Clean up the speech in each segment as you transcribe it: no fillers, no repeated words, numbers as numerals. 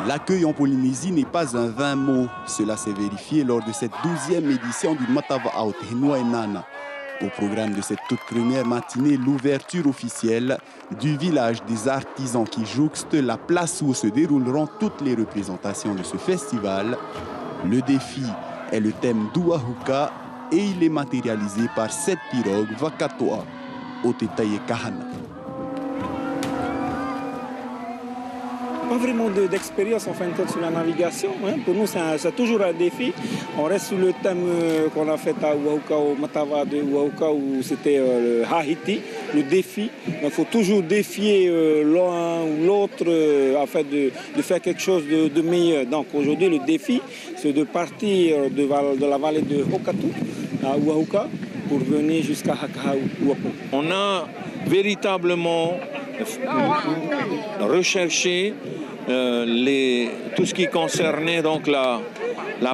L'accueil en Polynésie n'est pas un vain mot. Cela s'est vérifié lors de cette 12e édition du Matava Out Henua Nana. Au programme de cette toute première matinée, l'ouverture officielle du village des artisans qui jouxte la place où se dérouleront toutes les représentations de ce festival. Le défi est le thème d'Uahuka et il est matérialisé par 7 pirogues Vakatoa au Tetaye Kahana. Pas vraiment d'expérience en fin de compte sur la navigation. Pour nous, c'est toujours un défi. On reste sur le thème qu'on a fait à Uahuka, au Matava de Uahuka, où c'était le Haiti, le défi. Donc, il faut toujours défier l'un ou l'autre afin de faire quelque chose de meilleur. Donc aujourd'hui, le défi, c'est de partir de la vallée de Hokatu à Uahuka pour venir jusqu'à Hakaha-Uapo. On a véritablement recherché tout ce qui concernait donc la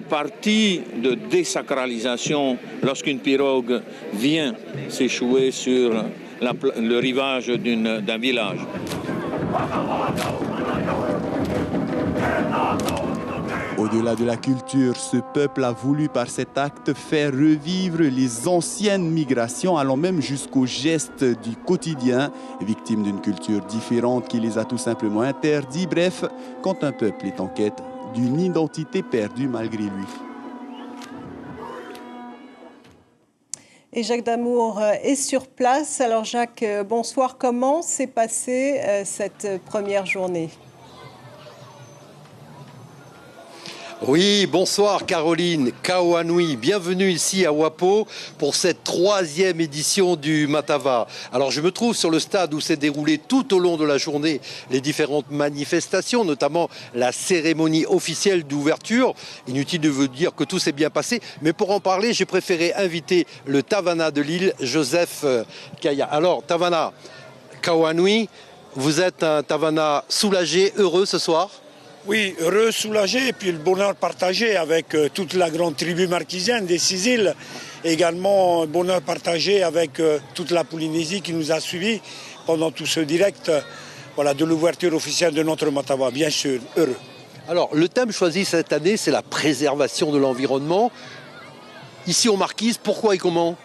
partie de désacralisation lorsqu'une pirogue vient s'échouer sur le rivage d'un village. Au-delà de la culture, ce peuple a voulu par cet acte faire revivre les anciennes migrations, allant même jusqu'aux gestes du quotidien, victimes d'une culture différente qui les a tout simplement interdits. Bref, quand un peuple est en quête d'une identité perdue malgré lui. Et Jacques Damour est sur place. Alors Jacques, bonsoir. Comment s'est passée cette première journée ? Oui, bonsoir Caroline, Kaoanui, bienvenue ici à Wapo pour cette 3e édition du Matava. Alors je me trouve sur le stade où s'est déroulé tout au long de la journée les différentes manifestations, notamment la cérémonie officielle d'ouverture. Inutile de vous dire que tout s'est bien passé, mais pour en parler, j'ai préféré inviter le Tavana de Lille, Joseph Kaya. Alors Tavana, Kaoanui, vous êtes un Tavana soulagé, heureux ce soir ? Oui, heureux, soulagé, et puis le bonheur partagé avec toute la grande tribu marquisienne des 6 îles. Également, bonheur partagé avec toute la Polynésie qui nous a suivis pendant tout ce direct de l'ouverture officielle de notre Matava. Bien sûr, heureux. Alors, le thème choisi cette année, c'est la préservation de l'environnement. Ici, en Marquise, pourquoi et comment ?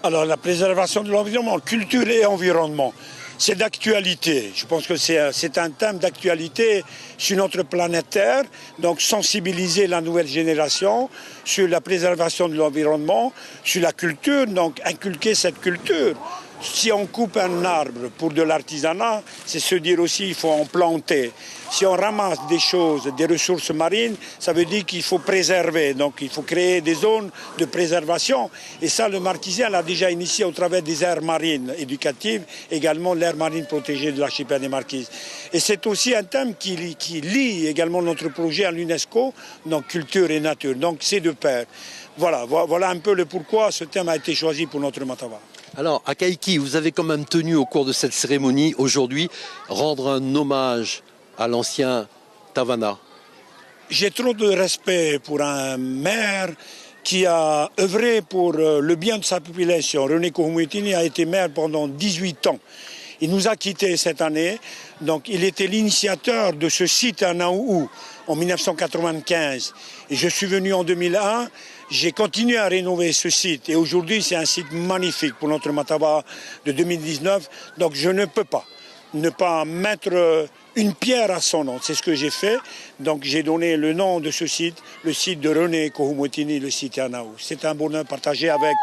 Alors, la préservation de l'environnement, culture et environnement. C'est d'actualité. Je pense que c'est un thème d'actualité sur notre planète Terre. Donc sensibiliser la nouvelle génération sur la préservation de l'environnement, sur la culture, donc inculquer cette culture. Si on coupe un arbre pour de l'artisanat, c'est se dire aussi qu'il faut en planter. Si on ramasse des choses, des ressources marines, ça veut dire qu'il faut préserver. Donc il faut créer des zones de préservation. Et ça, le Marquisien l'a déjà initié au travers des aires marines éducatives, également l'aire marine protégée de l'archipel des Marquises. Et c'est aussi un thème qui lie également notre projet à l'UNESCO, donc culture et nature. Donc c'est de pair. Voilà un peu le pourquoi ce thème a été choisi pour notre Matava. Alors, à Kaiki, vous avez quand même tenu au cours de cette cérémonie, aujourd'hui, rendre un hommage à l'ancien Tavana. J'ai trop de respect pour un maire qui a œuvré pour le bien de sa population. René Kohoumetini a été maire pendant 18 ans. Il nous a quittés cette année. Donc, il était l'initiateur de ce site à Naouhou en 1995. Et je suis venu en 2001. J'ai continué à rénover ce site. Et aujourd'hui, c'est un site magnifique pour notre Matava de 2019. Donc, je ne peux pas ne pas mettre une pierre à son nom. C'est ce que j'ai fait. Donc, j'ai donné le nom de ce site, le site de René Kohoumetini, le site à Naouhou. C'est un bonheur partagé avec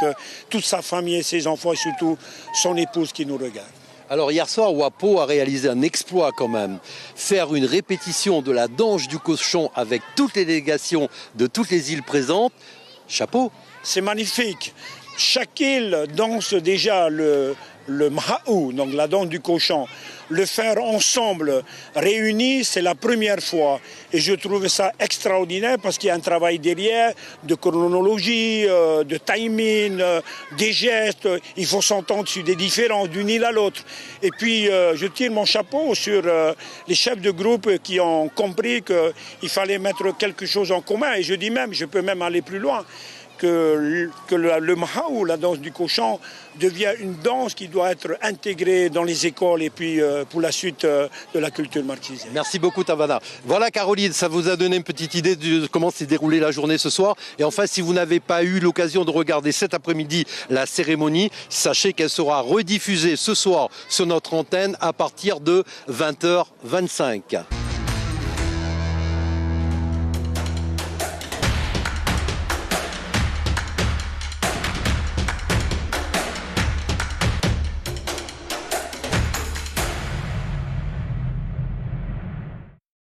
toute sa famille et ses enfants et surtout son épouse qui nous regarde. Alors hier soir, Wapo a réalisé un exploit quand même. Faire une répétition de la danse du cochon avec toutes les délégations de toutes les îles présentes. Chapeau. C'est magnifique. Chaque île danse déjà le Mhaou, donc la danse du cochon. Le faire ensemble, réunis, c'est la première fois. Et je trouve ça extraordinaire parce qu'il y a un travail derrière, de chronologie, de timing, des gestes. Il faut s'entendre sur des différences d'une île à l'autre. Et puis, je tire mon chapeau sur les chefs de groupe qui ont compris qu'il fallait mettre quelque chose en commun. Et je dis même, je peux même aller plus loin, que le Maha ou la danse du cochon devient une danse qui doit être intégrée dans les écoles et puis pour la suite de la culture marquisienne. Merci beaucoup Tavana. Voilà Caroline, ça vous a donné une petite idée de comment s'est déroulée la journée ce soir. Et enfin, si vous n'avez pas eu l'occasion de regarder cet après-midi la cérémonie, sachez qu'elle sera rediffusée ce soir sur notre antenne à partir de 20h25.